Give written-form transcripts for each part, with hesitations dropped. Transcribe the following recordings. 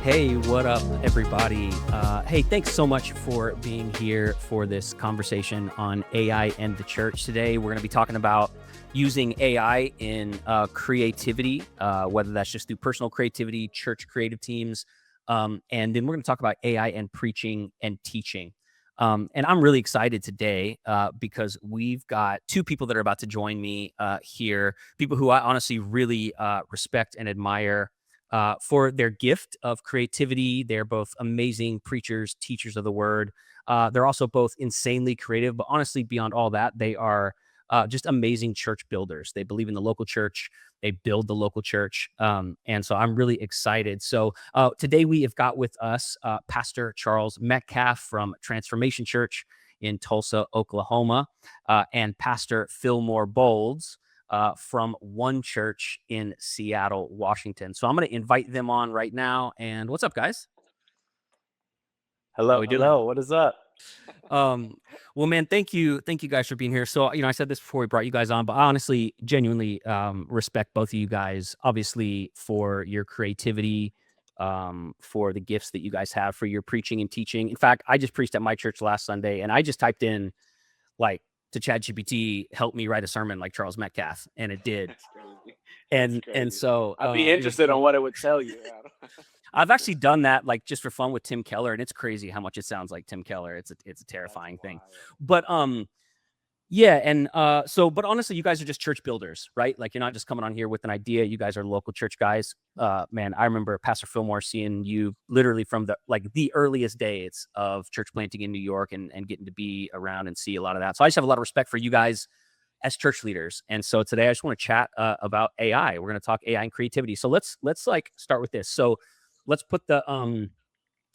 Hey, what up, everybody? Hey, thanks so much for being here for this conversation on AI and the church today. We're going to be talking about using AI in creativity, whether that's just through personal creativity, church creative teams, and then we're going to talk about AI and preaching and teaching. And I'm really excited today because we've got two people that are about to join me here, people who I honestly really respect and admire for their gift of creativity. They're both amazing preachers, teachers of the word. They're also both insanely creative, but honestly, beyond all that, they are just amazing church builders. They believe in the local church. They build the local church. And so I'm really excited. So today we have got with us Pastor Charles Metcalf from Transformation Church in Tulsa, Oklahoma, and Pastor Filmore Bouldes from onechurch in Seattle, Washington. So I'm going to invite them on right now. And what's up, guys? Hello, How we doing? hello. What is up? Well, man, thank you guys for being here. So, I said this before we brought you guys on, but I honestly, genuinely respect both of you guys, obviously, for your creativity, for the gifts that you guys have for your preaching and teaching. In fact, I just preached at my church last Sunday, and I just typed in, like, to ChatGPT, help me write a sermon like Charles Metcalf, and it did. That's crazy. And Crazy. so I'd be it was interested on what it would tell you. I've actually done that, like, just for fun with Tim Keller, and it's crazy how much it sounds like Tim Keller. It's a terrifying thing. But yeah, and so, but honestly, you guys are just church builders, right? Like, you're not just coming on here with an idea. You guys are local church guys. Man, I remember Pastor Filmore seeing you literally from the earliest days of church planting in New York, and getting to be around and see a lot of that. So I just have a lot of respect for you guys as church leaders. And so today I just want to chat about AI. We're going to talk AI and creativity. So let's like start with this. So let's put the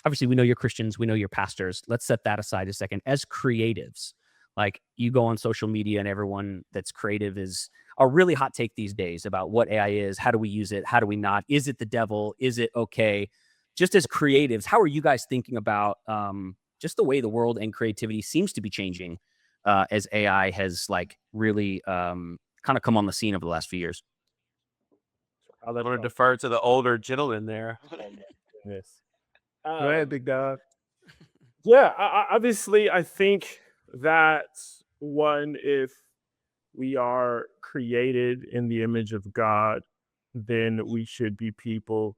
obviously, we know you're Christians, we know you're pastors. Let's set that aside a second. As creatives, like, you go on social media and everyone that's creative is a really hot take these days about what AI is. How do we use it? How do we not? Is it the devil? Is it okay? Just as creatives, how are you guys thinking about just the way the world and creativity seems to be changing as AI has, like, really kind of come on the scene over the last few years? I'm going to defer to the older gentleman there. Yes. Go ahead, big dog. Yeah, obviously, I think that one, if we are created in the image of God, then we should be people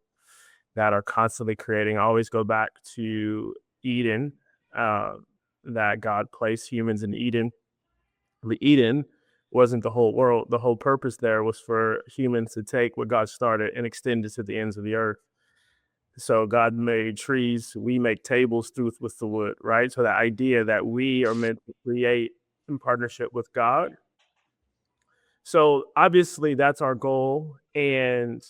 that are constantly creating. I always go back to Eden, that God placed humans in Eden. The Eden wasn't the whole world. The whole purpose there was for humans to take what God started and extend it to the ends of the earth. So God made trees, we make tables with the wood, right? So the idea that we are meant to create in partnership with God. So obviously that's our goal. And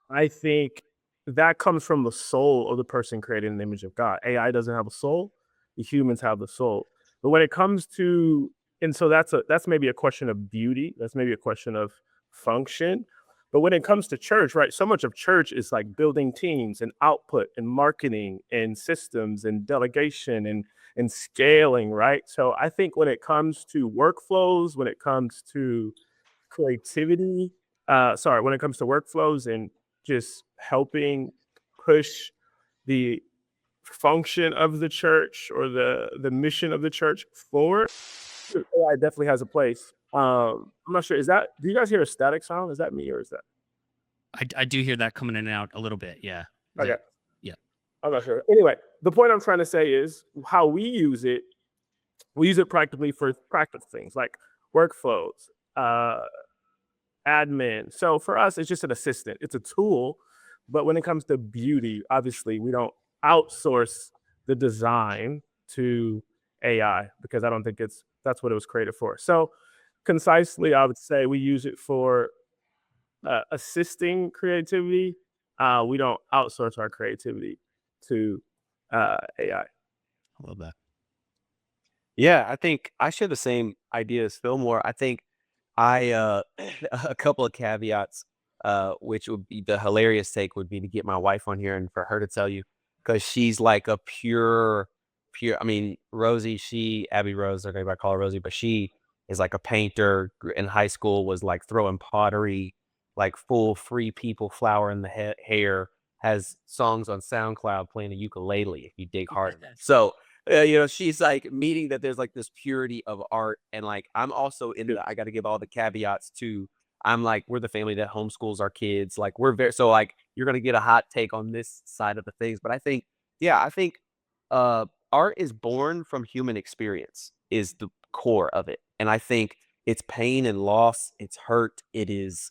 I think that comes from the soul of the person created in the image of God. AI doesn't have a soul, the humans have the soul. But when it comes to, and so that's maybe a question of beauty, that's maybe a question of function. But when it comes to church, right, so much of church is like building teams and output and marketing and systems and delegation and scaling, right? So I think when it comes to workflows, when it comes to creativity, when it comes to workflows and just helping push the function of the church or the mission of the church forward, AI definitely has a place. I'm not sure. Do you guys hear a static sound? Is that me or is that? I do hear that coming in and out a little bit. Yeah. Okay. Yeah. I'm not sure. Anyway, the point I'm trying to say is how we use it. We use it practically for practical things like workflows, admin. So for us, it's just an assistant. It's a tool. But when it comes to beauty, obviously, we don't outsource the design to AI because I don't think that's what it was created for. So concisely, I would say we use it for assisting creativity. We don't outsource our creativity to AI. I love that. Yeah, I think I share the same idea as Fillmore. I think a couple of caveats, which would be the hilarious take would be to get my wife on here and for her to tell you, because she's like a pure, I mean, Rosie, Abby Rose, okay, I call her Rosie, but she is like a painter. In high school was like throwing pottery, like full free people flower in the hair, has songs on SoundCloud playing a ukulele if you dig hard enough. So, you know, she's like meaning that there's like this purity of art. And like, I'm also in Good. the, I got to give all the caveats too. I'm like, we're the family that homeschools our kids. Like, we're very, so like, you're going to get a hot take on this side of the things. But I think, yeah, I think art is born from human experience, is the core of it. And I think it's pain and loss, it's hurt, it is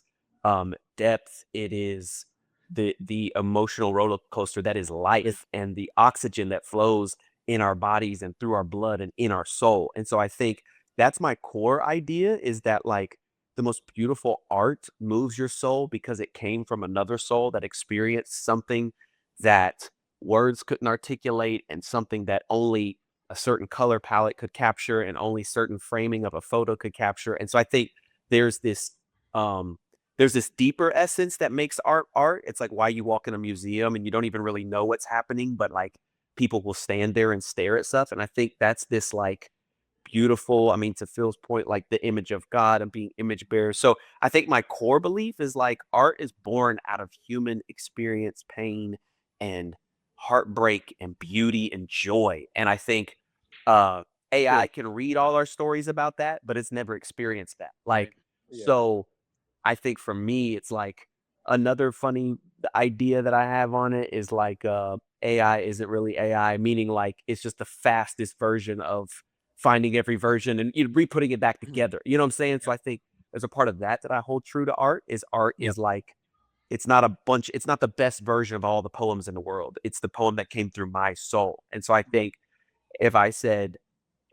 depth, it is the emotional roller coaster that is life, and the oxygen that flows in our bodies and through our blood and in our soul. And so I think that's my core idea, is that like the most beautiful art moves your soul because it came from another soul that experienced something that words couldn't articulate, and something that only a certain color palette could capture, and only certain framing of a photo could capture. And so I think there's this um there's this deeper essence that makes art art. It's like why you walk in a museum and you don't even really know what's happening, but like people will stand there and stare at stuff. And I think that's this like beautiful, I mean, to Phil's point, like the image of God and being image bearers. So I think my core belief is like art is born out of human experience, pain and heartbreak and beauty and joy. And I think AI Good. can read all our stories about that, but it's never experienced that. Like, Yeah. so I think for me, it's like another funny idea that I have on it is like AI isn't really AI, meaning like it's just the fastest version of finding every version and re-putting it back together. You know what I'm saying? So I think there's a part of that that I hold true to art Yep. is like it's not a bunch, it's not the best version of all the poems in the world. It's the poem that came through my soul. And so I think if I said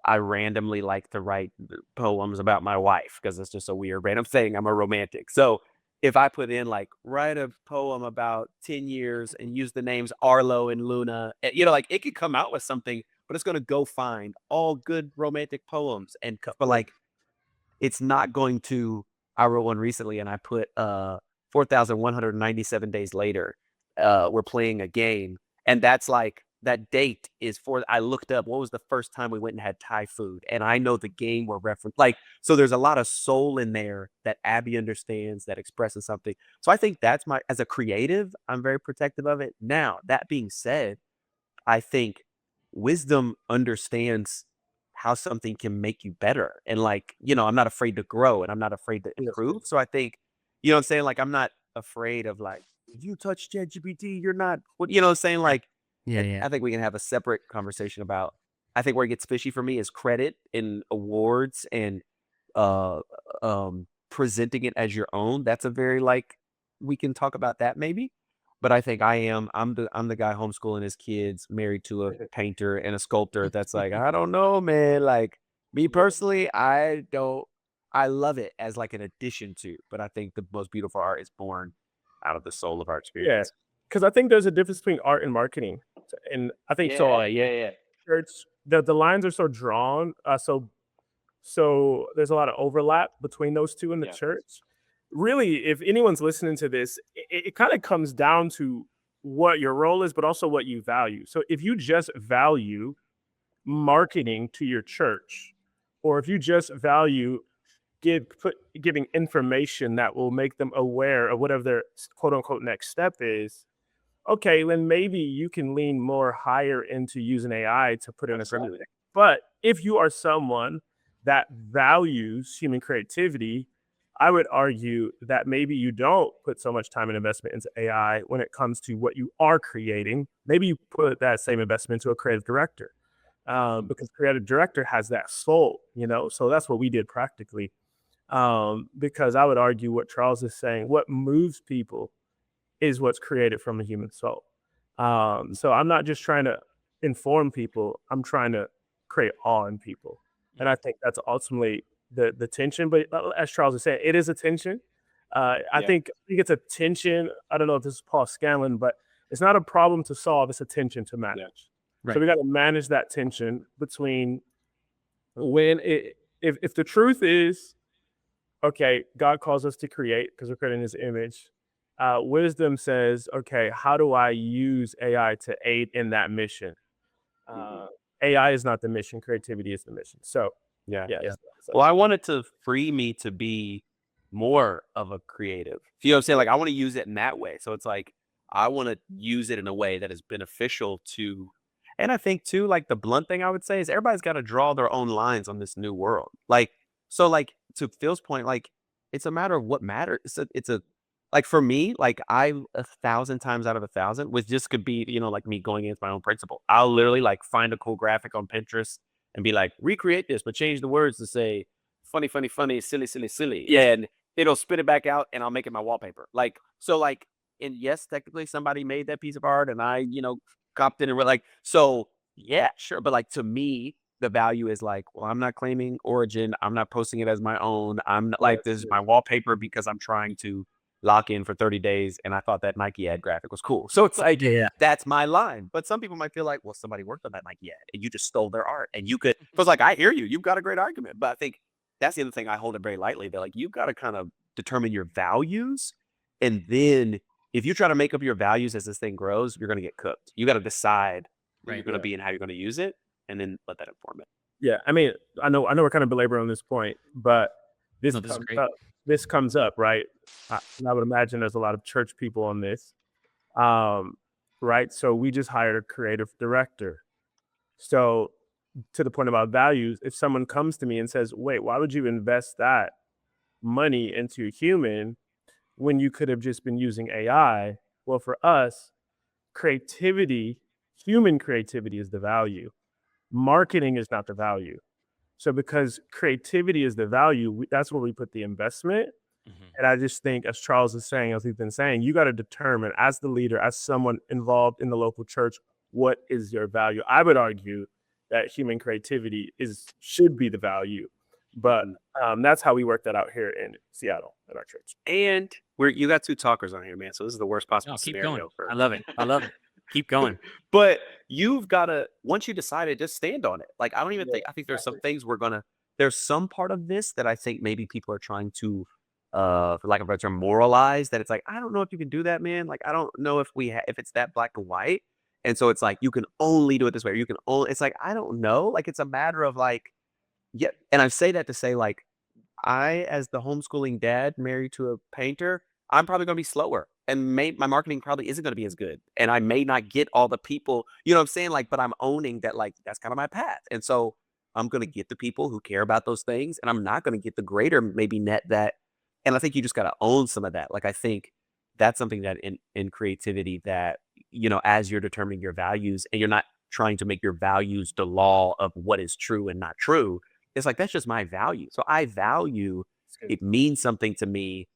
I randomly like to write poems about my wife because it's just a weird random thing. I'm a romantic. So if I put in like write a poem about 10 years and use the names Arlo and Luna, you know, like it could come out with something, but it's going to go find all good romantic poems. And but like it's not going to, I wrote one recently and I put 4,197 days later, we're playing a game. And that's like, that date is for, I looked up what was the first time we went and had Thai food. And I know the game we're referencing. Like, so there's a lot of soul in there that Abby understands, that expresses something. So I think that's my, as a creative, I'm very protective of it. Now, that being said, I think wisdom understands how something can make you better. And like, you know, I'm not afraid to grow and I'm not afraid to Yes. improve. So I think, you know what I'm saying? Like, I'm not afraid of like, if you touch ChatGPT, you're not, what, you know what I'm saying? Like, Yeah, yeah. I think we can have a separate conversation about, I think where it gets fishy for me is credit in awards and uh presenting it as your own. That's a very like, we can talk about that maybe. But I think I'm the guy homeschooling his kids, married to a painter and a sculptor. That's like, I don't know, man. Like me personally, I love it as like an addition to, but I think the most beautiful art is born out of the soul of our Yeah. experience. Because I think there's a difference between art and marketing. And I think so Yeah. church, the lines are so drawn. So there's a lot of overlap between those two in the Yeah. church. Really, if anyone's listening to this, it kind of comes down to what your role is, but also what you value. So if you just value marketing to your church, or if you just value giving information that will make them aware of whatever their quote unquote next step is, okay, then maybe you can lean more higher into using AI to put in a Absolutely. But if you are someone that values human creativity, I would argue that maybe you don't put so much time and investment into AI when it comes to what you are creating. Maybe you put that same investment into a creative director, because creative director has that soul, you know. So that's what we did practically. Because I would argue what Charles is saying, what moves people is what's created from a human soul. So I'm not just trying to inform people, I'm trying to create awe in people. And I think that's ultimately the tension. But as Charles is saying, it is a tension. I think it's a tension. I don't know if this is Paul Scanlon, but it's not a problem to solve, it's a tension to manage. Right. So we got to manage that tension between if the truth is, okay, God calls us to create because we're creating His image. Wisdom says, okay, how do I use AI to aid in that mission? AI is not the mission; creativity is the mission. So, Yeah. yeah. So, Well, I want it to free me to be more of a creative. You know what I'm saying? Like I want to use it in that way. So it's like I want to use it in a way that is beneficial to. And I think too, like the blunt thing I would say is everybody's got to draw their own lines on this new world. Like, so like to Phil's point, like it's a matter of what matters. It's a like for me, like I 1,000 times out of 1,000, which just could be, like me going against my own principle. I'll literally like find a cool graphic on Pinterest and be like, recreate this, but change the words to say funny, funny, funny, silly, silly, silly. Yeah, and it'll spit it back out and I'll make it my wallpaper. Like, so like, and yes, technically somebody made that piece of art and I, copped it and we're like, so yeah, sure. But like to me, the value is like, well, I'm not claiming origin. I'm not posting it as my own. I'm not like, this is my wallpaper because I'm trying to lock in for 30 days. And I thought that Nike ad graphic was cool. So it's like, Yeah. that's my line. But some people might feel like, well, somebody worked on that Nike ad and you just stole their art. And you could, so it's like, I hear you. You've got a great argument. But I think that's the other thing I hold it very lightly. They're like, you've got to kind of determine your values. And then if you try to make up your values as this thing grows, you're going to get cooked. You got to decide where you're going to be and how you're going to use it, and then let that inform it. Yeah, I mean, I know we're kind of belaboring on this point, but this No, this is comes great. up. This comes up, right? And I would imagine there's a lot of church people on this, right? So we just hired a creative director. So to the point about values, if someone comes to me and says, "Wait, why would you invest that money into a human when you could have just been using AI?" Well, for us, human creativity is the value. Marketing is not the value. So because creativity is the value, that's where we put the investment. And I just think, as Charles is saying, as he's been saying, you got to determine as the leader, as someone involved in the local church, what is your value? I would argue that human creativity should be the value. But that's how we work that out here in Seattle at our church. And you got two talkers on here, man. So this is the worst possible Keep scenario. going. I love it. Keep going. But you've got to, once you decide it, just stand on it. Like, I don't even think, I think there's some things there's some part of this that I think maybe people are trying to, for lack of a better term, moralize, that it's like, I don't know if you can do that, man. Like, I don't know if if it's that black and white. And so it's like, you can only do it this way. Or you can only, it's like, I don't know. Like, it's a matter of like, yeah. And I say that to say like, I, as the homeschooling dad married to a painter, I'm probably going to be slower and my marketing probably isn't going to be as good. And I may not get all the people, you know what I'm saying? Like, but I'm owning that, like, that's kind of my path. And so I'm going to get the people who care about those things and I'm not going to get the greater maybe net that. And I think you just got to own some of that. Like, I think that's something that in creativity that, as you're determining your values and you're not trying to make your values the law of what is true and not true. It's like, that's just my value. So I value, it means something to me.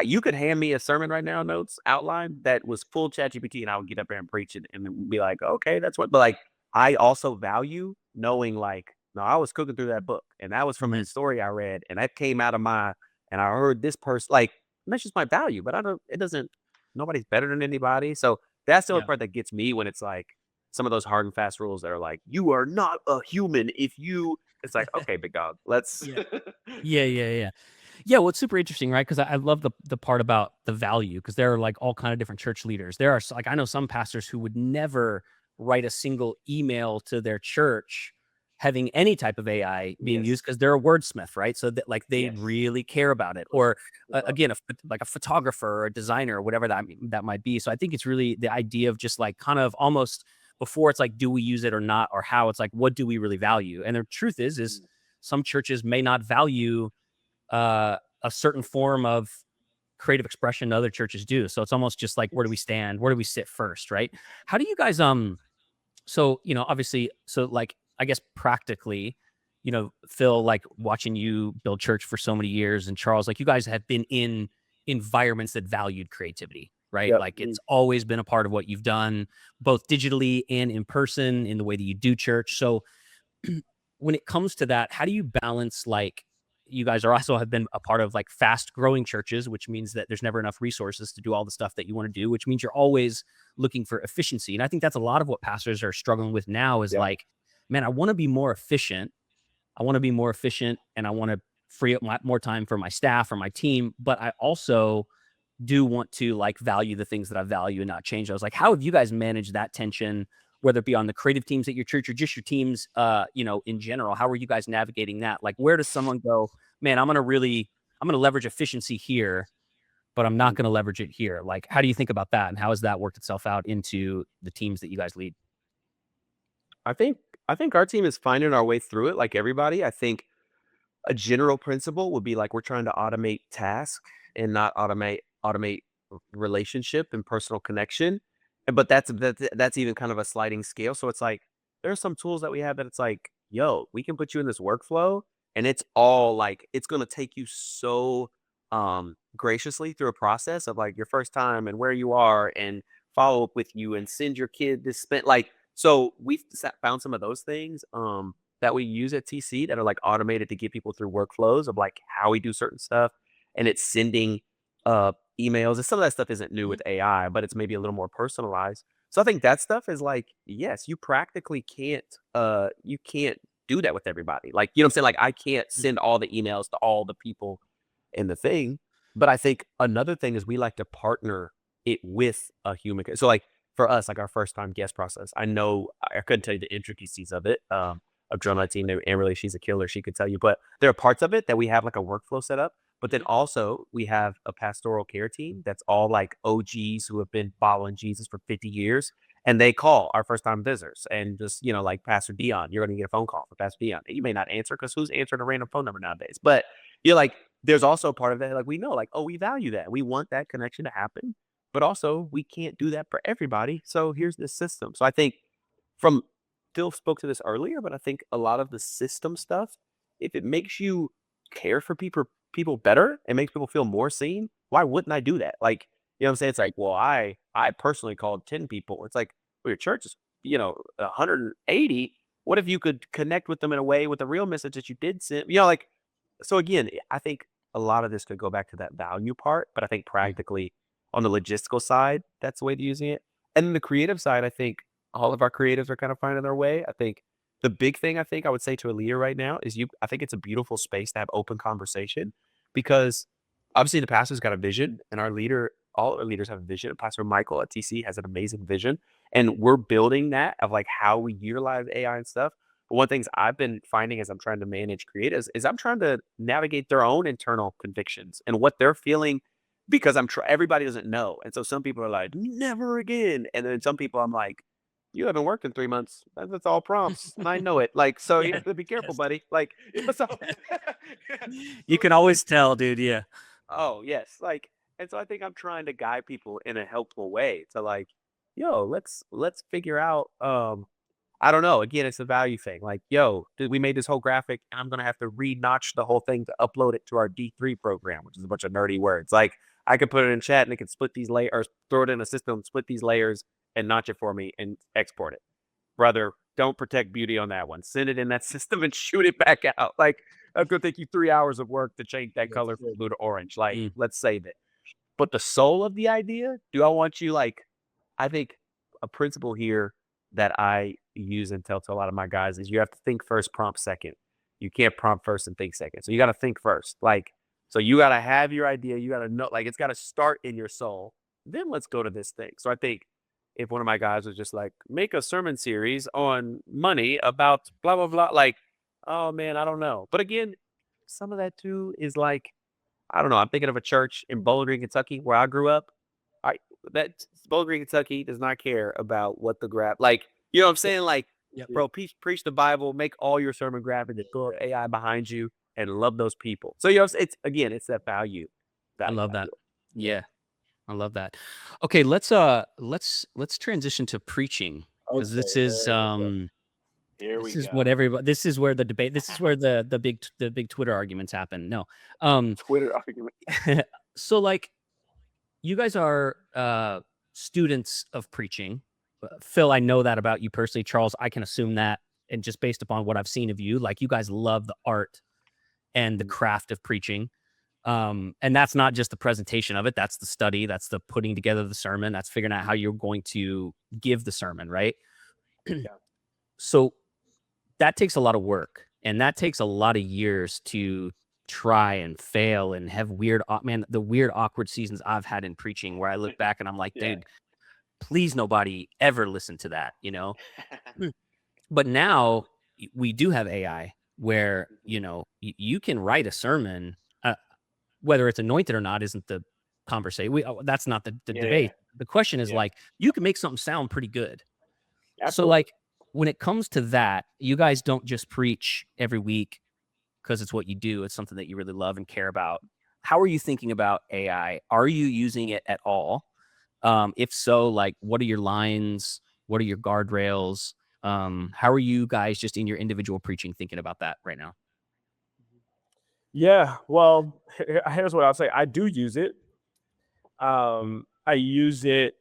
You could hand me a sermon right now, notes outline that was full ChatGPT, and I would get up there and preach it and be like, okay, that's what, but like, I also value knowing like, no, I was cooking through that book and that was from a story I read and that came out of and I heard this person, like, that's just my value, but nobody's better than anybody. So that's the only part that gets me when it's like some of those hard and fast rules that are like, you are not a human if you, it's like, okay, big dog, let's. Yeah, well, it's super interesting, right? Because I love the part about the value, because there are like all kind of different church leaders. There are like, I know some pastors who would never write a single email to their church having any type of AI being used, because they're a wordsmith, right? So that like they really care about it. Or again, like a photographer or a designer or whatever that might be. So I think it's really the idea of just like kind of almost before it's like, do we use it or not, or how, it's like, what do we really value? And the truth is some churches may not value a certain form of creative expression other churches do. So it's almost just like, where do we stand? Where do we sit first? Right. How do you guys, so, obviously, so like, I guess practically, Phil, like watching you build church for so many years, and Charles, like you guys have been in environments that valued creativity, right? Yep. Like it's always been a part of what you've done, both digitally and in person, in the way that you do church. So when it comes to that, how do you balance, like, you guys have been a part of like fast growing churches, which means that there's never enough resources to do all the stuff that you want to do, which means you're always looking for efficiency. And I think that's a lot of what pastors are struggling with now is like, man, I want to be more efficient. And I want to free up more time for my staff or my team. But I also do want to like value the things that I value and not change. I was like, how have you guys managed that tension, whether it be on the creative teams at your church or just your teams, in general? How are you guys navigating that? Like, where does someone go, man, I'm going to leverage efficiency here, but I'm not going to leverage it here. Like, how do you think about that? And how has that worked itself out into the teams that you guys lead? I think our team is finding our way through it like everybody. I think a general principle would be like we're trying to automate tasks and not automate relationship and personal connection. But that's even kind of a sliding scale. So it's like there are some tools that we have that it's like, yo, we can put you in this workflow and it's all like it's gonna take you so graciously through a process of like your first time and where you are and follow up with you and send your kid this spent like so we've found some of those things that we use at TC that are like automated to get people through workflows of like how we do certain stuff and it's sending emails and some of that stuff isn't new with AI, but it's maybe a little more personalized. So I think that stuff is like, yes, you practically you can't do that with everybody. Like, you know what I'm saying? Like I can't send all the emails to all the people in the thing. But I think another thing is we like to partner it with a human. So like for us, like our first time guest process, I know I couldn't tell you the intricacies of it. Of drum my team, Emily, she's a killer. She could tell you, but there are parts of it that we have like a workflow set up. But then also we have a pastoral care team that's all like OGs who have been following Jesus for 50 years. And they call our first time visitors and just, you know, like Pastor Dion, you're going to get a phone call from Pastor Dion. You may not answer because who's answering a random phone number nowadays? But you're like, there's also a part of that. Like we know, like, oh, we value that. We want that connection to happen. But also we can't do that for everybody. So here's this system. So I think from Phil spoke to this earlier, but I think a lot of the system stuff, if it makes you care for people better and makes people feel more seen, why wouldn't I do that? Like, you know what I'm saying? It's like, well, I personally called 10 people. It's like, well, your church is, you know, 180. What if you could connect with them in a way with a real message that you did send? You know, like, so again, I think a lot of this could go back to that value part, but I think practically on the logistical side, that's the way to using it. And then the creative side, I think all of our creatives are kind of finding their way. I think the big thing I think I would say to a leader right now is I think it's a beautiful space to have open conversation because obviously the pastor's got a vision and all our leaders have a vision. Pastor Michael at TC has an amazing vision and we're building that of like how we utilize AI and stuff. But one of the things I've been finding as I'm trying to manage creatives is I'm trying to navigate their own internal convictions and what they're feeling because everybody doesn't know. And so some people are like, never again. And then some people I'm like, you haven't worked in 3 months. That's all prompts. And I know it. Like, so you Yeah. have to be careful, Yes. buddy. Like, so, You can always tell, dude. Yeah. oh yes. Like, and so I think I'm trying to guide people in a helpful way to like, yo, let's figure out I don't know. Again, it's a value thing. Like, yo, we made this whole graphic and I'm gonna have to re-notch the whole thing to upload it to our D3 program, which is a bunch of nerdy words. Like I could put it in chat and it could split these layers or throw it in a system, split these layers and notch it for me and export it. Brother, don't protect beauty on that one. Send it in that system and shoot it back out. Like that's gonna take you 3 hours of work to change that color from blue to orange. Like, let's save it. But the soul of the idea, do I want you like I think a principle here that I use and tell to a lot of my guys is you have to think first, prompt second. You can't prompt first and think second. So you got to think first. Like, so you got to have your idea. You got to know, like, it's got to start in your soul. Then let's go to this thing. So I think if one of my guys was just like, make a sermon series on money about blah, blah, blah, like, oh man, I don't know. But again, some of that too is like, I don't know. I'm thinking of a church in Bowling Green, Kentucky, where I grew up. I that Bowling Green, Kentucky does not care about what the graph like. You know what I'm saying? Like, Yep. bro, preach the Bible, make all your sermon graphics, and throw AI behind you, and love those people. So you know, it's again, it's that value. I love that. value. Yeah. I love that. Okay, let's transition to preaching because this is Here this we is go. what everybody this is where the debate this is where the big Twitter arguments happen. No. Twitter argument. So like you guys are students of preaching. Phil, I know that about you personally. Charles, I can assume that and just based upon what I've seen of you, like you guys love the art and the craft of preaching. And that's not just the presentation of it. That's the study. That's the putting together the sermon. That's figuring out how you're going to give the sermon, right? So that takes a lot of work and that takes a lot of years to try and fail and have the weird, awkward seasons I've had in preaching where I look back and I'm like, dude, please nobody ever listen to that, you know? But now we do have AI where, you know, you can write a sermon, whether it's anointed or not isn't the conversation. That's not the Yeah, debate. The question is yeah, like, you can make something sound pretty good. So Absolutely. like when it comes to that, you guys don't just preach every week because it's what you do. It's something that you really love and care about. How are you thinking about AI? Are you using it at all? If so, like, what are your lines? What are your guardrails? How are you guys just in your individual preaching thinking about that right now? Yeah. Well, here's what I'll say. I do use it. I use it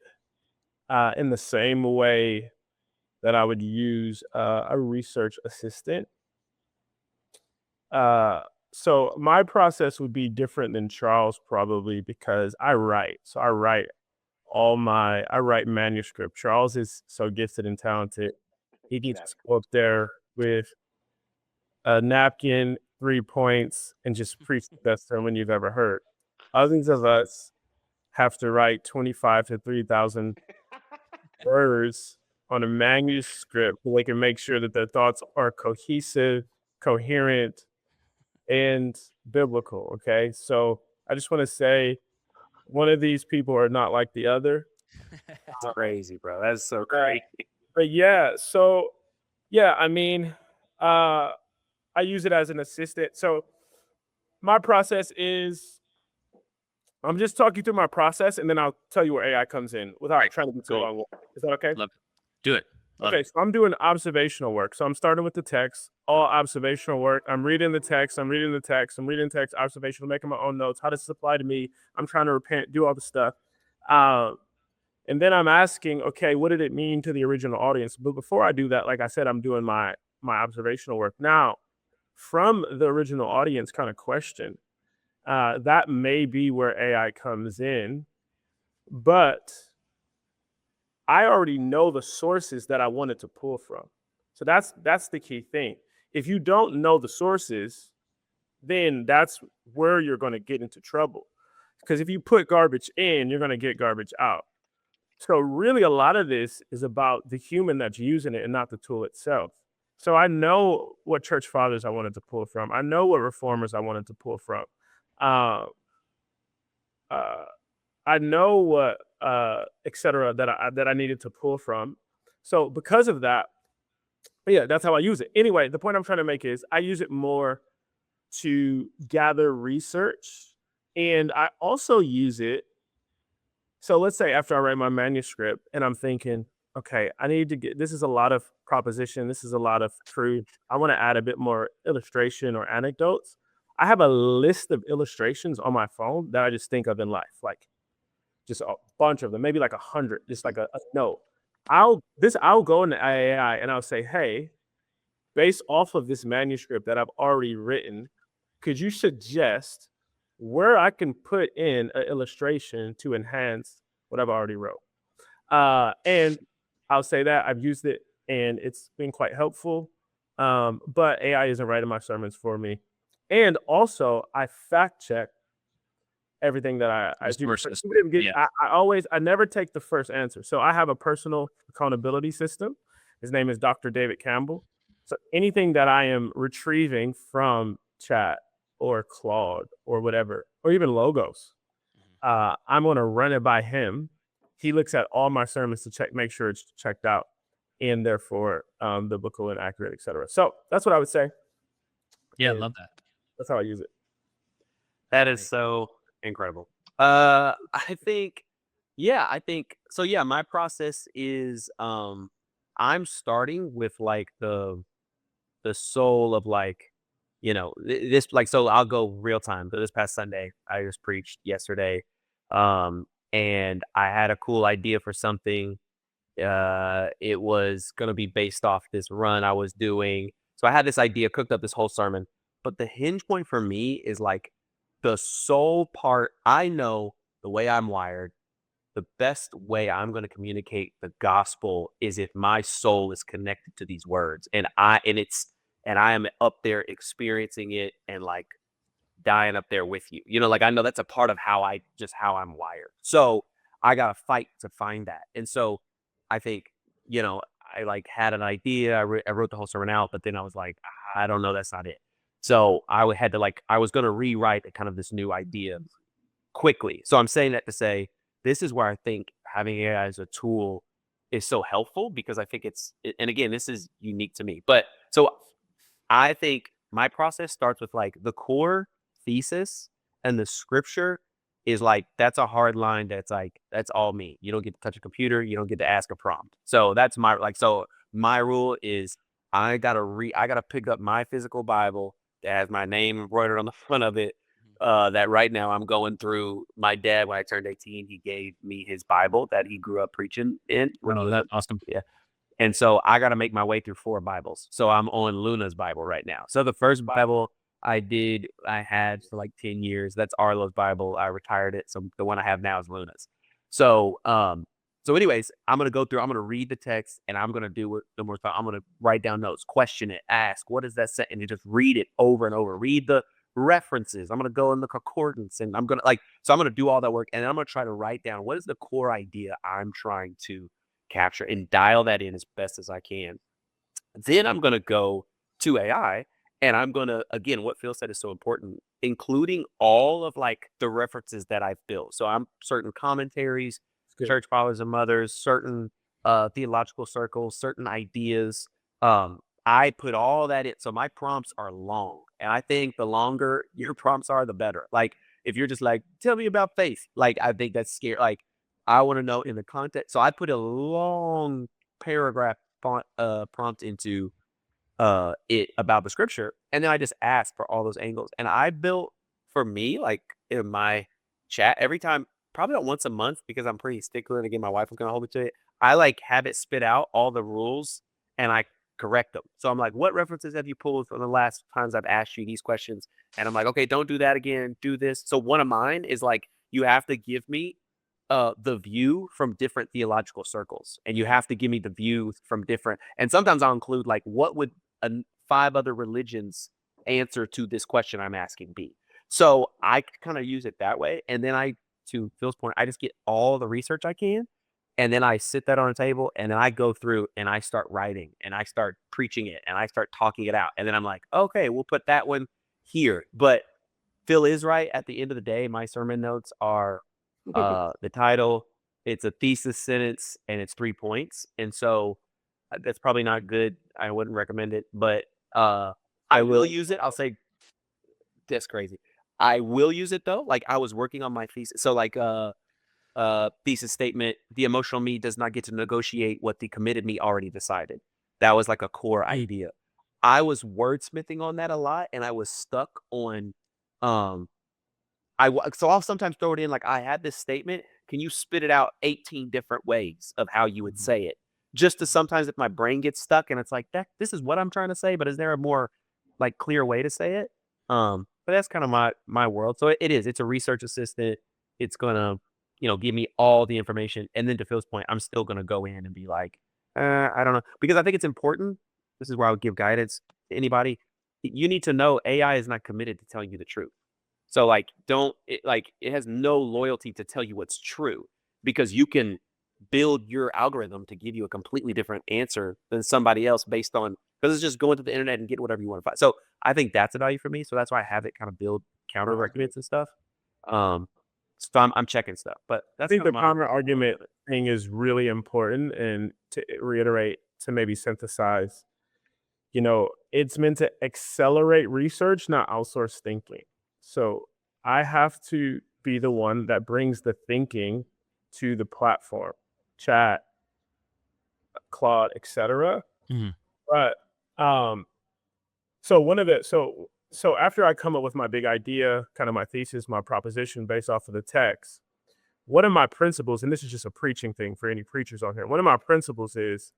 in the same way that I would use a research assistant. Uh, so my process would be different than Charles probably because I write. So I write manuscript. Charles is so gifted and talented. He needs to go up there with a napkin, 3 points, and just preach the best sermon you've ever heard. Others of us have to write 25 to 3,000 words on a manuscript so they can make sure that their thoughts are cohesive, coherent, and biblical. Okay. So I just want to say one of these people are not like the other. it's crazy, bro. That's so crazy. But yeah, so yeah, I mean, I use it as an assistant. So my process is I'm just talking through my process and then I'll tell you where AI comes in without Right. trying to be too Great. long. Is that okay? Love it. Do it. Love Okay, it. so I'm doing observational work. So I'm starting with the text, all observational work. I'm reading the text, observational, making my own notes. How does this apply to me? I'm trying to repent, do all the stuff. Um, and then I'm asking, okay, what did it mean to the original audience? But before I do that, like I said, I'm doing my observational work. Now, from the original audience kind of question, that may be where AI comes in, but I already know the sources that I wanted to pull from. So that's the key thing. If you don't know the sources, then that's where you're going to get into trouble. Because if you put garbage in, you're going to get garbage out. So really a lot of this is about the human that's using it and not the tool itself. So I know what church fathers I wanted to pull from. I know what reformers I wanted to pull from. Uh, uh, I know what et cetera that I needed to pull from. So because of that, yeah, that's how I use it. Anyway, the point I'm trying to make is I use it more to gather research, and I also use it. So let's say after I write my manuscript and I'm thinking, okay, I need to get this is a lot of proposition, this is a lot of truth. I want to add a bit more illustration or anecdotes. I have a list of illustrations on my phone that I just think of in life, like just a bunch of them, maybe like 100, just like a note. I'll go into AI and I'll say, hey, based off of this manuscript that I've already written, could you suggest where I can put in an illustration to enhance what I've already wrote? And I'll say that I've used it and it's been quite helpful. But AI isn't writing my sermons for me. And also, I fact check everything that I Those do. sources. Yeah. I never take the first answer. So I have a personal accountability system. His name is Dr. David Campbell. So anything that I am retrieving from chat or Claude or whatever, or even logos, I'm going to run it by him. He looks at all my sermons to make sure it's checked out and therefore biblical and accurate, etc. So that's what I would say. Yeah, And love that. that's how I use it. That is so incredible. I think, I think so. Yeah, my process is I'm starting with like the soul of like, this like so I'll go real time. So this past Sunday, I just preached yesterday. And I had a cool idea for something. It was gonna be based off this run I was doing. So I had this idea, cooked up this whole sermon. But the hinge point for me is like the soul part. I know the way I'm wired, the best way I'm going to communicate the gospel is if my soul is connected to these words and I am up there experiencing it and like dying up there with you. Like I know that's a part of how I'm wired. So I got to fight to find that. And so I think, I like had an idea. I wrote the whole sermon out, but then I was like, I don't know, that's not it. So I had to I was going to rewrite kind of this new idea. quickly. So I'm saying that to say this is where I think having AI as a tool is so helpful because I think and again, this is unique to me. But so I think my process starts with like the core thesis and the scripture is like that's a hard line that's like that's all me. You don't get to touch a computer, you don't get to ask a prompt. So that's my rule is I gotta pick up my physical Bible that has my name embroidered on the front of it. That right now I'm going through. My dad, when I turned 18, he gave me his Bible that he grew up preaching in. Oh, that's awesome. Yeah. And so I got to make my way through 4 Bibles. So I'm on Luna's Bible right now. So the first Bible I had for like 10 years. That's Arlo's Bible. I retired it. So the one I have now is Luna's. So, anyways, I'm going to go through, I'm going to read the text and I'm going to do it the more time. I'm going to write down notes, question it, ask, what does that say? And you just read it over and over. Read the references. I'm going to go in the concordance and I'm going to do all that work. And then I'm going to try to write down what is the core idea I'm trying to capture and dial that in as best as I can. Then I'm going to go to AI and I'm going to, again, what Phil said is so important, including all of like the references that I've built. So I'm certain commentaries, church fathers and mothers, certain theological circles, certain ideas. I put all that in. So my prompts are long. And I think the longer your prompts are, the better. Like if you're just like, tell me about faith, like I think that's scary. Like I want to know in the context. So I put a long paragraph prompt into it about the scripture. And then I just asked for all those angles. And I built for me, like in my chat, every time, probably not once a month because I'm pretty stickler. And again, my wife was going to hold me to it. I like have it spit out all the rules and I correct them. So I'm like, what references have you pulled from the last times I've asked you these questions? And I'm like, okay, don't do that again. Do this. So one of mine is like, you have to give me the view from different theological circles, and you have to give me the view from different. And sometimes I'll include like, what would 5 other religions answer to this question I'm asking be? So I kind of use it that way, and then to Phil's point, I just get all the research I can, and then I sit that on a table, and then I go through and I start writing, and I start preaching it, and I start talking it out, and then I'm like, okay, we'll put that one here. But Phil is right. At the end of the day, my sermon notes are the title, it's a thesis sentence, and it's 3 points. And so that's probably not good. I wouldn't recommend it, but I will use it. I'll say that's crazy. I will use it though. Like I was working on my thesis. So like thesis statement, the emotional me does not get to negotiate what the committed me already decided. That was like a core idea. I was wordsmithing on that a lot and I was stuck on so I'll sometimes throw it in like I had this statement. Can you spit it out 18 different ways of how you would say it? Just to sometimes if my brain gets stuck and it's like this is what I'm trying to say, but is there a more like clear way to say it? But that's kind of my world. So it's a research assistant. It's gonna, give me all the information. And then to Phil's point, I'm still gonna go in and be like, I don't know. Because I think it's important. This is where I would give guidance to anybody. You need to know AI is not committed to telling you the truth. So like, it has no loyalty to tell you what's true because you can build your algorithm to give you a completely different answer than somebody else based on, because it's just going to the internet and get whatever you want to find. So I think that's a value for me. So that's why I have it kind of build counter arguments and stuff. So I'm checking stuff, but I think the counter argument thing is really important. And to reiterate, to maybe synthesize, it's meant to accelerate research, not outsource thinking. So I have to be the one that brings the thinking to the platform, chat, Claude, etc. Mm-hmm. But so after I come up with my big idea, kind of my thesis, my proposition based off of the text, one of my principles, and this is just a preaching thing for any preachers on here, one of my principles is,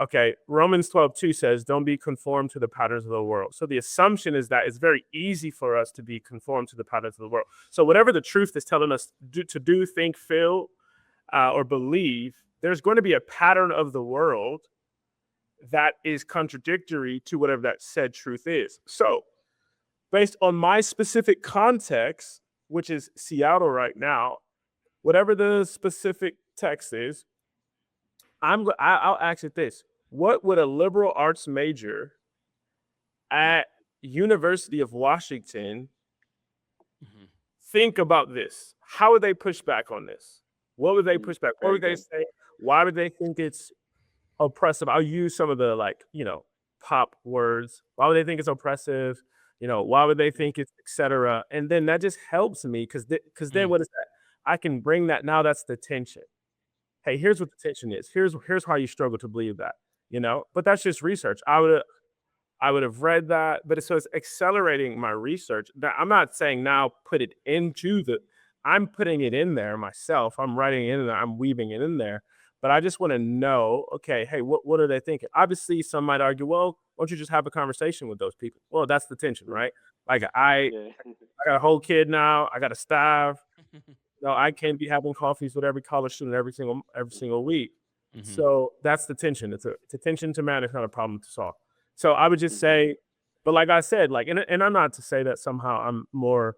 okay, Romans 12:2 says, don't be conformed to the patterns of the world. So the assumption is that it's very easy for us to be conformed to the patterns of the world. So whatever the truth is telling us to do, think, feel, or believe, there's going to be a pattern of the world that is contradictory to whatever that said truth is. So based on my specific context, which is Seattle right now, whatever the specific text is, I'll ask it this. What would a liberal arts major at University of Washington think about this? how would they push back on this? What would they push back? What Very would they good. say? Why would they think it's oppressive? I'll use some of the pop words. Why would they think it's oppressive? Why would they think it's etc. And then that just helps me because then Mm. what is that? I can bring that now. That's the tension. Hey, here's what the tension is. Here's how you struggle to believe that. But that's just research. I would have read that, but so it's accelerating my research. That I'm not saying now put it into I'm putting it in there myself. I'm writing it in there. I'm weaving it in there. But I just want to know, okay, hey, what are they thinking? Obviously, some might argue, well, why don't you just have a conversation with those people? Well, that's the tension, right? Like I Yeah. got a whole kid now. I got a staff. No, I can't be having coffees with every college student every single week. Mhm. So that's the tension. It's a tension to man. It's not a problem to solve. So I would just say, but like I said, and I'm not to say that somehow I'm more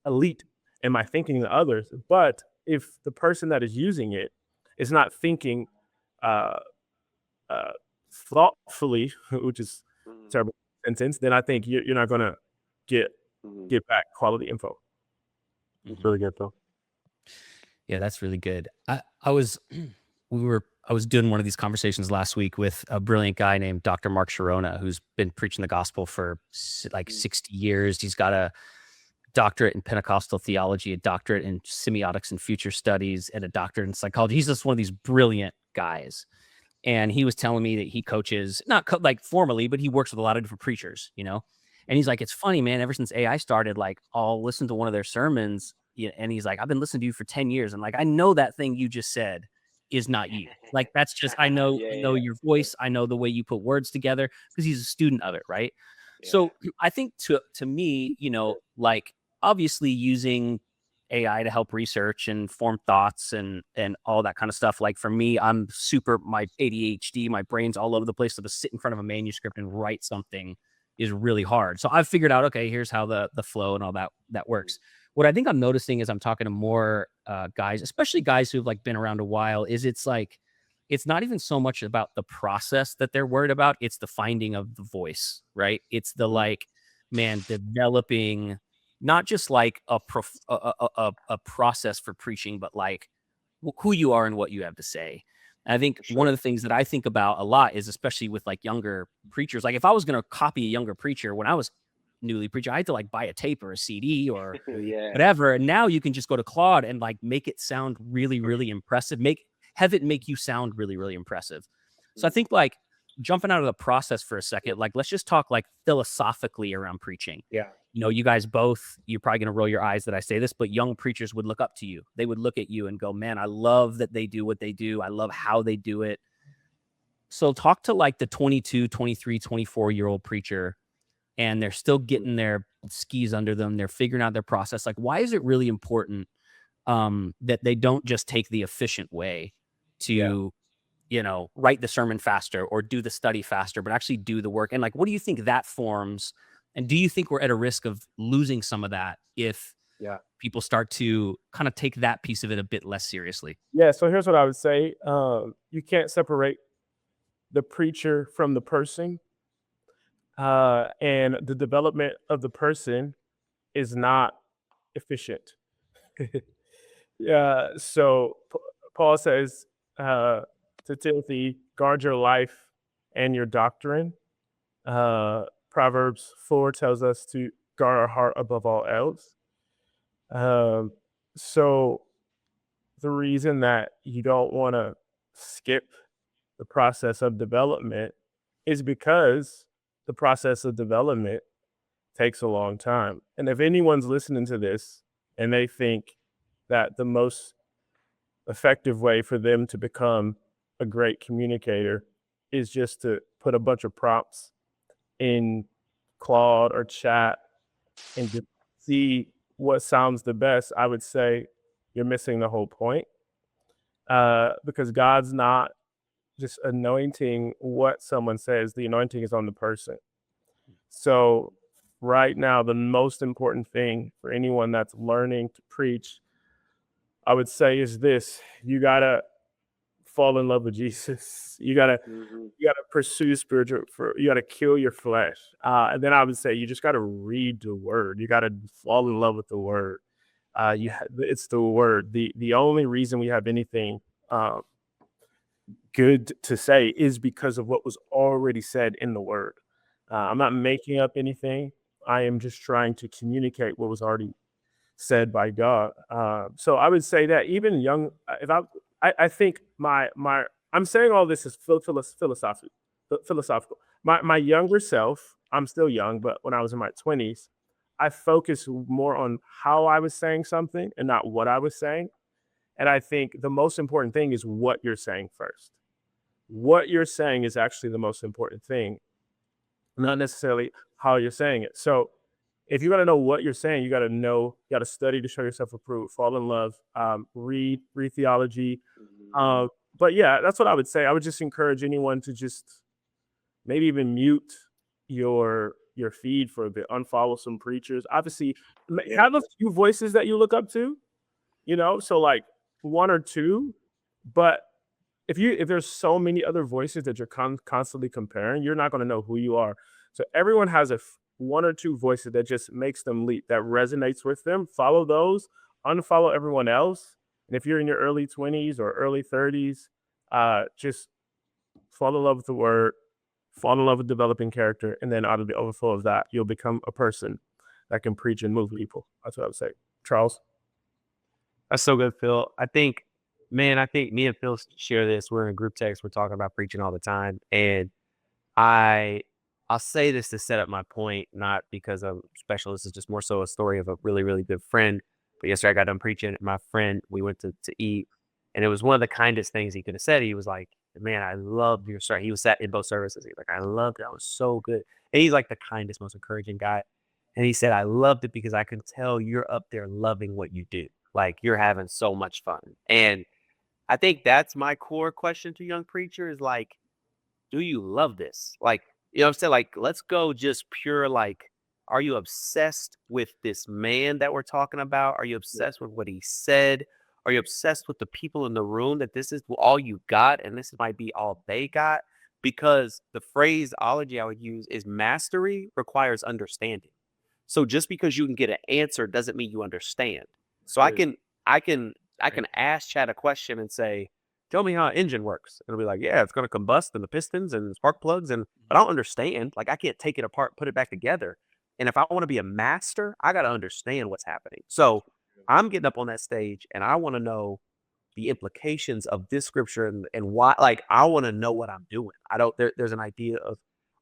elite in my thinking than others, but if the person that is using it is not thinking uh, thoughtfully, which is a terrible sentence, then I think you're not going to get back quality info. It's Mhm. really good though. Yeah, that's really good. I was I was doing one of these conversations last week with a brilliant guy named Dr. Mark Sharona, who's been preaching the gospel for like 60 years. He's got a doctorate in Pentecostal theology, a doctorate in semiotics and future studies, and a doctorate in psychology. He's just one of these brilliant guys. And he was telling me that he coaches, not like formally, but he works with a lot of different preachers, And he's like, it's funny, man. Ever since AI started, like, I'll listen to one of their sermons, and he's like, I've been listening to you for 10 years, and like, I know that thing you just said is not you. Like, that's just I know Yeah. your voice, I know the way you put words together because he's a student of it, right? Yeah. So I think to me, like obviously using AI to help research and form thoughts and all that kind of stuff. Like for me, I'm my ADHD, my brain's all over the place. So to sit in front of a manuscript and write something is really hard. So I've figured out, okay, here's how the flow and all that works. What I think I'm noticing as I'm talking to more guys, especially guys who've like been around a while, is it's like it's not even so much about the process that they're worried about. It's the finding of the voice, right? It's the like, man, developing not just like a process for preaching, but like who you are and what you have to say. And I think one of the things that I think about a lot is, especially with like younger preachers, like if I was going to copy a younger preacher when I was newly preacher, I had to like buy a tape or a CD or Yeah. whatever. And now you can just go to Claude and like make it sound really, really impressive. Have it make you sound really, really impressive. So I think like jumping out of the process for a second, like let's just talk like philosophically around preaching. Yeah. You guys both, you're probably going to roll your eyes that I say this, but young preachers would look up to you. They would look at you and go, man, I love that they do what they do. I love how they do it. So talk to like the 22, 23, 24-year-old preacher, and they're still getting their skis under them. They're figuring out their process. Like, why is it really important that they don't just take the efficient way to, write the sermon faster or do the study faster, but actually do the work? And like, what do you think that forms? And do you think we're at a risk of losing some of that if people start to kind of take that piece of it a bit less seriously? Yeah. So here's what I would say. You can't separate the preacher from the person. And the development of the person is not efficient. Yeah. So Paul says to Timothy, guard your life and your doctrine. Proverbs 4 tells us to guard our heart above all else. So the reason that you don't want to skip the process of development is because the process of development takes a long time. And if anyone's listening to this and they think that the most effective way for them to become a great communicator is just to put a bunch of prompts in Claude or chat and just see what sounds the best, I would say you're missing the whole point. Because God's not just anointing what someone says, the anointing is on the person. So right now, the most important thing for anyone that's learning to preach, I would say, is this: you gotta fall in love with Jesus. You gotta pursue spiritual. You gotta kill your flesh, and then I would say you just gotta read the word. You gotta fall in love with the word. It's the word. The only reason we have anything good to say is because of what was already said in the word. I'm not making up anything. I am just trying to communicate what was already said by God. So I would say that even young, if I think my I'm saying all this is philosophical. My younger self, I'm still young, but when I was in my 20s, I focused more on how I was saying something and not what I was saying. And I think the most important thing is what you're saying first. What you're saying is actually the most important thing, not necessarily how you're saying it. So if you got to know what you're saying, you got to know, you got to study to show yourself approved, fall in love, read theology. Uh, but yeah, that's what I would say. I would just encourage anyone to just maybe even mute your feed for a bit, unfollow some preachers. Obviously, have a few voices that you look up to, so like one or two, but if there's so many other voices that you're constantly comparing, you're not going to know who you are. So everyone has one or two voices that just makes them leap, that resonates with them. Follow those, unfollow everyone else. And if you're in your early 20s or early 30s, just fall in love with the word, fall in love with developing character, and then out of the overflow of that, you'll become a person that can preach and move people. That's what I would say. Charles? That's so good, Phil. I think me and Phil share this. We're in a group text. We're talking about preaching all the time. And I'll say this to set up my point, not because I'm special. This is just more so a story of a really, really good friend. But yesterday I got done preaching. My friend, we went to eat, and it was one of the kindest things he could have said. He was like, "Man, I loved your story." He was sat in both services. He's like, "I loved it. That was so good." And he's like the kindest, most encouraging guy. And he said, "I loved it because I can tell you're up there loving what you do. Like you're having so much fun." And I think that's my core question to young preachers, like, do you love this? Like, you know what I'm saying? Like, let's go just pure, like, are you obsessed with this man that we're talking about? Are you obsessed with what he said? Are you obsessed with the people in the room that this is all you got and this might be all they got? Because the phraseology I would use is mastery requires understanding. So just because you can get an answer doesn't mean you understand. So I can I can ask Chad a question and say, "Tell me how an engine works." And it'll be like, "Yeah, it's going to combust and the pistons and spark plugs." But I don't understand. Like I can't take it apart, put it back together. And if I want to be a master, I got to understand what's happening. So I'm getting up on that stage and I want to know the implications of this scripture and why. Like I want to know what I'm doing. I don't. There's an idea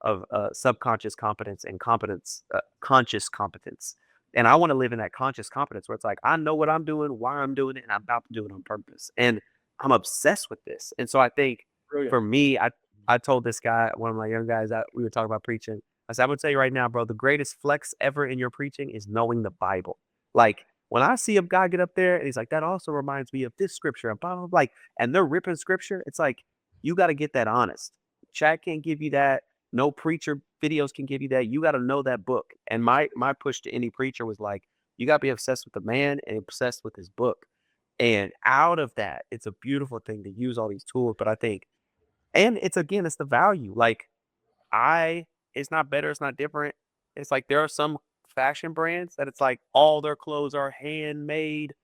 of subconscious competence and conscious competence. And I want to live in that conscious competence where it's like, I know what I'm doing, why I'm doing it, and I'm about to do it on purpose. And I'm obsessed with this. And so I think for me, I told this guy, one of my young guys, that we were talking about preaching. I said, I would tell you right now, bro, the greatest flex ever in your preaching is knowing the Bible. Like when I see a guy get up there and he's like, that also reminds me of this scripture and blah, blah, blah, like, and they're ripping scripture. It's like, you got to get that honest. Chad can't give you that. No preacher videos can give you that. You got to know that book. And my push to any preacher was like, you got to be obsessed with the man and obsessed with his book. And out of that, it's a beautiful thing to use all these tools. But I think, and it's again, it's the value. Like it's not better, it's not different. It's like there are some fashion brands that it's like all their clothes are handmade,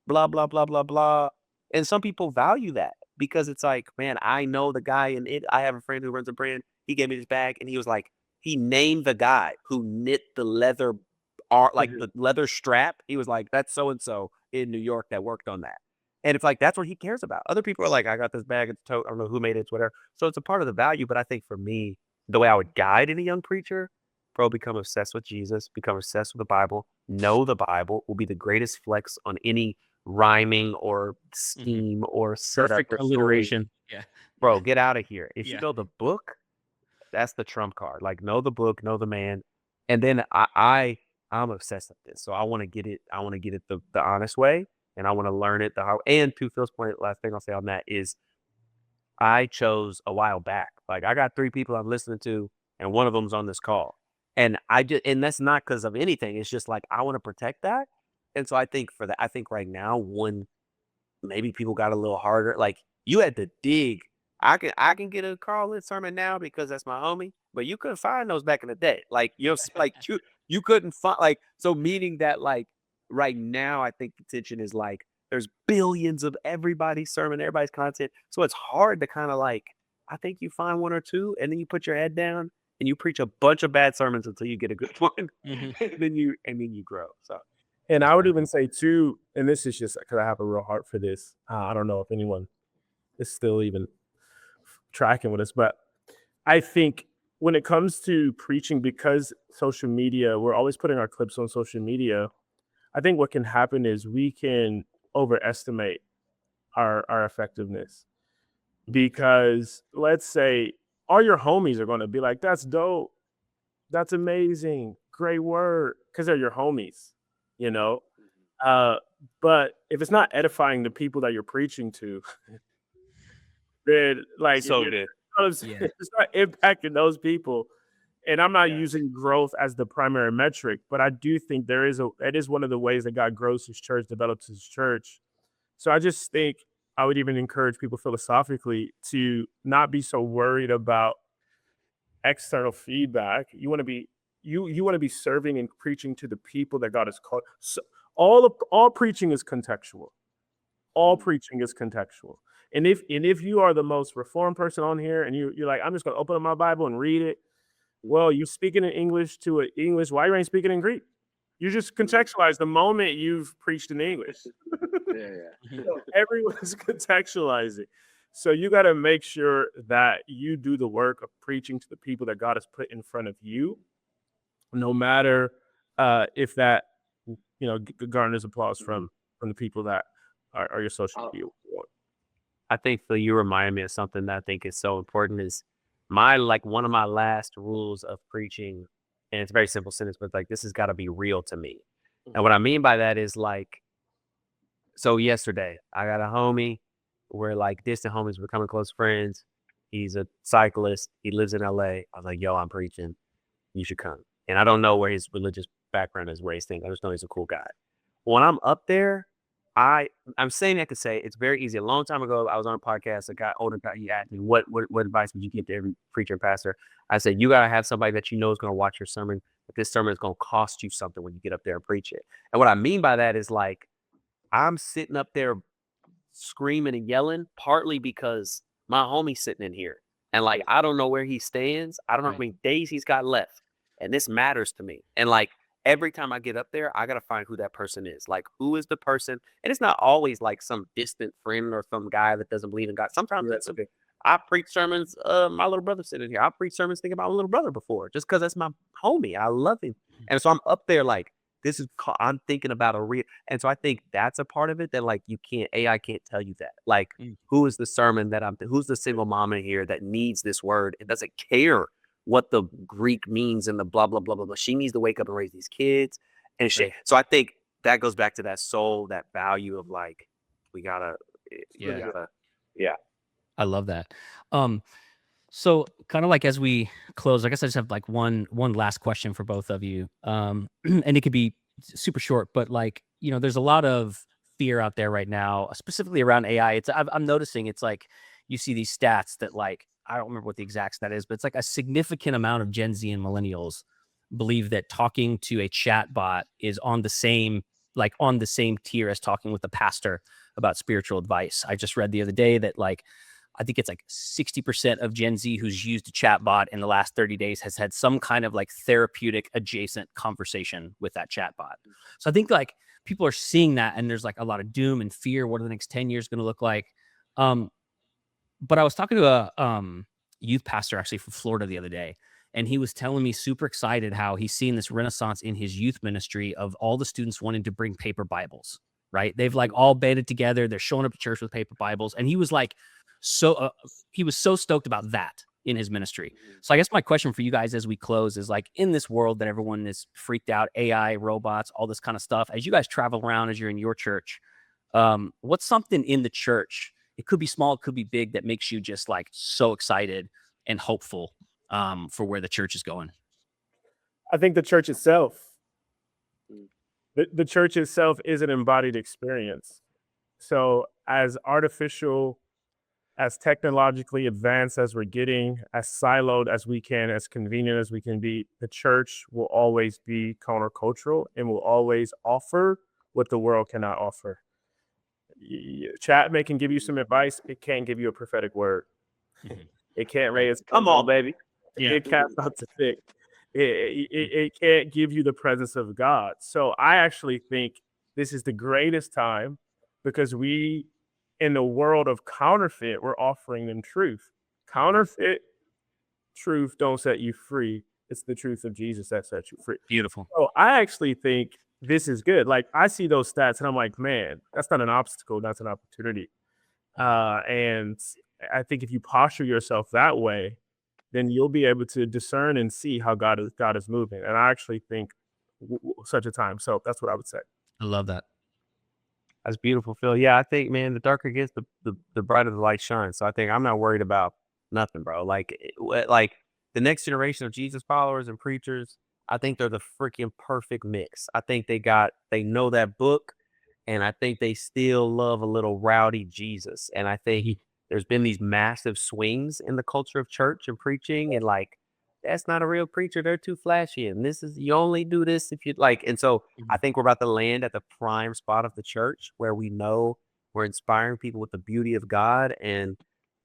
blah, blah, blah, blah, blah. And some people value that because it's like, man, I know the guy and it. I have a friend who runs a brand. He gave me this bag and he was like, he named the guy who knit the leather art, like the leather strap. He was like, that's so and so in New York that worked on that. And it's like that's what he cares about. Other people are like, I got this bag, it's tote, I don't know who made it, it's whatever. So it's a part of the value. But I think for me, the way I would guide any young preacher, bro, become obsessed with Jesus, become obsessed with the Bible, know the Bible will be the greatest flex on any rhyming or scheme or setup Perfect or story. alliteration. Yeah. Bro, get out of here. If you know the book, that's the trump card. Like know the book, know the man. And then I'm obsessed with this. So I want to get it, the honest way. And I want to learn it the hard. And to Phil's point, last thing I'll say on that is I chose a while back. Like I got 3 people I'm listening to, and one of them's on this call. And and that's not because of anything. It's just like I want to protect that. And so I think for that, I think right now, when maybe people got a little harder, like you had to dig. I can get a Carl Lentz sermon now because that's my homie, but you couldn't find those back in the day. Like you couldn't find, like, so meaning that like right now, I think the tension is like there's billions of everybody's sermon, everybody's content. So it's hard to kind of like, I think you find one or two and then you put your head down and you preach a bunch of bad sermons until you get a good one. Mhm. and then you grow. So And I would even say too, and this is just because I have a real heart for this. I don't know if anyone is still even tracking with us, but I think when it comes to preaching, because social media, we're always putting our clips on social media. I think what can happen is we can overestimate our effectiveness, because let's say all your homies are going to be like, "That's dope, that's amazing, great word," because they're your homies, you know. Uh, but if it's not edifying the people that you're preaching to, then like so you good. know what I'm saying? Yeah. It's not impacting those people. And I'm not Yeah. using growth as the primary metric, but I do think it is one of the ways that God grows his church, develops his church. So I just think I would even encourage people philosophically to not be so worried about external feedback. You want to be you want to be serving and preaching to the people that God has called. So all preaching is contextual. All preaching is contextual. And if you are the most reformed person on here and you're like, I'm just gonna open up my Bible and read it. Well, you're speaking in English to an English. Why you ain't speaking in Greek? You just contextualize the moment you've preached in English. Yeah. So everyone's contextualizing. So you got to make sure that you do the work of preaching to the people that God has put in front of you, no matter if that garners applause from the people that are your social media. I think, Phil, you remind me of something that I think is so important is one of my last rules of preaching, and it's a very simple sentence, but like, this has got to be real to me. And what I mean by that is like, so yesterday I got a homie, we're like distant homies, we're becoming close friends. He's a cyclist. He lives in LA. I was like, yo, I'm preaching. You should come. And I don't know where his religious background is, where he's thinking. I just know he's a cool guy. When I'm up there, I'm saying that to say it's very easy. A long time ago, I was on a podcast. A guy, older guy, he asked me, what advice would you give to every preacher and pastor? I said, you got to have somebody that you know is going to watch your sermon, but this sermon is going to cost you something when you get up there and preach it. And what I mean by that is like, I'm sitting up there screaming and yelling, partly because my homie's sitting in here. And like, I don't know where he stands. I don't know how many days he's got left. And this matters to me. And like, every time I get up there, I got to find who that person is. Like, who is the person? And it's not always like some distant friend or some guy that doesn't believe in God. Sometimes that's okay. I preach sermons. My little brother sitting here. I preach sermons thinking about my little brother before, just because that's my homie. I love him. And so I'm up there like, I'm thinking about a real, and so I think that's a part of it that like AI can't tell you that. Like, who is the sermon that who's the single mom in here that needs this word and doesn't care what the Greek means and the blah, blah, blah, blah, blah. She needs to wake up and raise these kids and shit. So I think that goes back to that soul, that value of like, we gotta, yeah. I love that. So kind of like as we close, I guess I just have like one last question for both of you. And it could be super short, but like, there's a lot of fear out there right now, specifically around AI. I'm noticing it's like you see these stats that like, I don't remember what the exact stat is, but it's like a significant amount of Gen Z and millennials believe that talking to a chat bot is on the same tier as talking with a pastor about spiritual advice. I just read the other day that like, I think it's like 60% of Gen Z who's used a chat bot in the last 30 days has had some kind of like therapeutic adjacent conversation with that chat bot. So I think like people are seeing that and there's like a lot of doom and fear. What are the next 10 years going to look like? But I was talking to a youth pastor actually from Florida the other day, and he was telling me super excited how he's seeing this renaissance in his youth ministry of all the students wanting to bring paper Bibles, right? They've like all banded together. They're showing up to church with paper Bibles. And he was like, he was so stoked about that in his ministry. So I guess my question for you guys as we close is like, in this world that everyone is freaked out, AI, robots, all this kind of stuff, as you guys travel around, as you're in your church, what's something in the church? It could be small, it could be big, that makes you just like so excited and hopeful for where the church is going. I think the church itself, the church itself is an embodied experience. So as artificial, as technologically advanced as we're getting, as siloed as we can, as convenient as we can be, the church will always be countercultural and will always offer what the world cannot offer. Chapman can give you some advice. It can't give you a prophetic word. It can't raise. Come on, baby. Yeah. It can't out to fix. It can't give you the presence of God. So I actually think this is the greatest time, because we, in the world of counterfeit, we're offering them truth. Counterfeit truth don't set you free. It's the truth of Jesus that sets you free. Beautiful. So I actually think this is good. Like, I see those stats and I'm like, man, that's not an obstacle. That's an opportunity. And I think if you posture yourself that way, then you'll be able to discern and see how God is moving. And I actually think such a time. So that's what I would say. I love that. That's beautiful, Phil. Yeah, I think, man, the darker it gets, the brighter the light shines. So I think I'm not worried about nothing, bro. Like the next generation of Jesus followers and preachers, I think they're the freaking perfect mix. I think they know that book, and I think they still love a little rowdy Jesus. And I think there's been these massive swings in the culture of church and preaching, and like, that's not a real preacher. They're too flashy. And you only do this if you like. And so I think we're about to land at the prime spot of the church, where we know we're inspiring people with the beauty of God and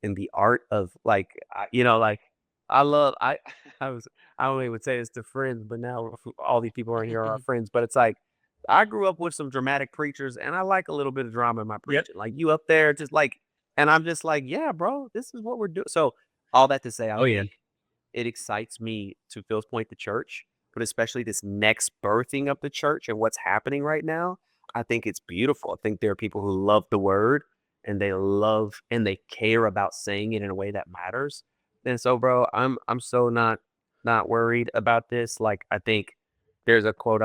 the art of, like, I only would say this to friends, but now all these people are here are our friends. But it's like, I grew up with some dramatic preachers, and I like a little bit of drama in my preaching. Like, you up there, just like, and I'm just like, yeah, bro, this is what we're doing. So all that to say, I think it excites me, to Phil's point, the church, but especially this next birthing of the church and what's happening right now. I think it's beautiful. I think there are people who love the word, and they care about saying it in a way that matters. And so, bro, I'm so not worried about this. Like, I think there's a quote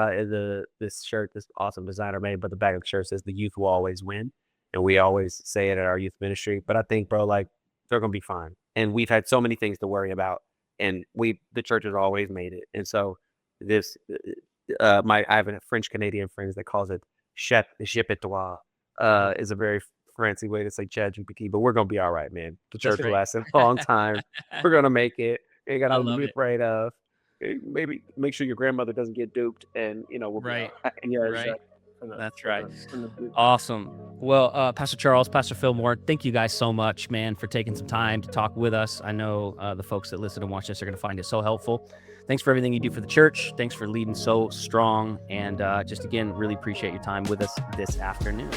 this shirt this awesome designer made, but the back of the shirt says, "The youth will always win," and we always say it at our youth ministry. But I think, bro, like, they're gonna be fine. And we've had so many things to worry about, and the church has always made it. And so this, I have a French Canadian friend that calls it "chef épatois," is a very fancy way to say ChatGPT, but we're gonna be all right, man. The church will last a long time. We're gonna make it. Ain't got nothing to be afraid of. Maybe make sure your grandmother doesn't get duped, and we'll be all right. Yeah, Right. exactly. That's right. Awesome. Well, Pastor Charles, Pastor Filmore, thank you guys so much, man, for taking some time to talk with us. I know the folks that listen and watch this are going to find it so helpful. Thanks for everything you do for the church. Thanks for leading so strong. And just, again, really appreciate your time with us this afternoon.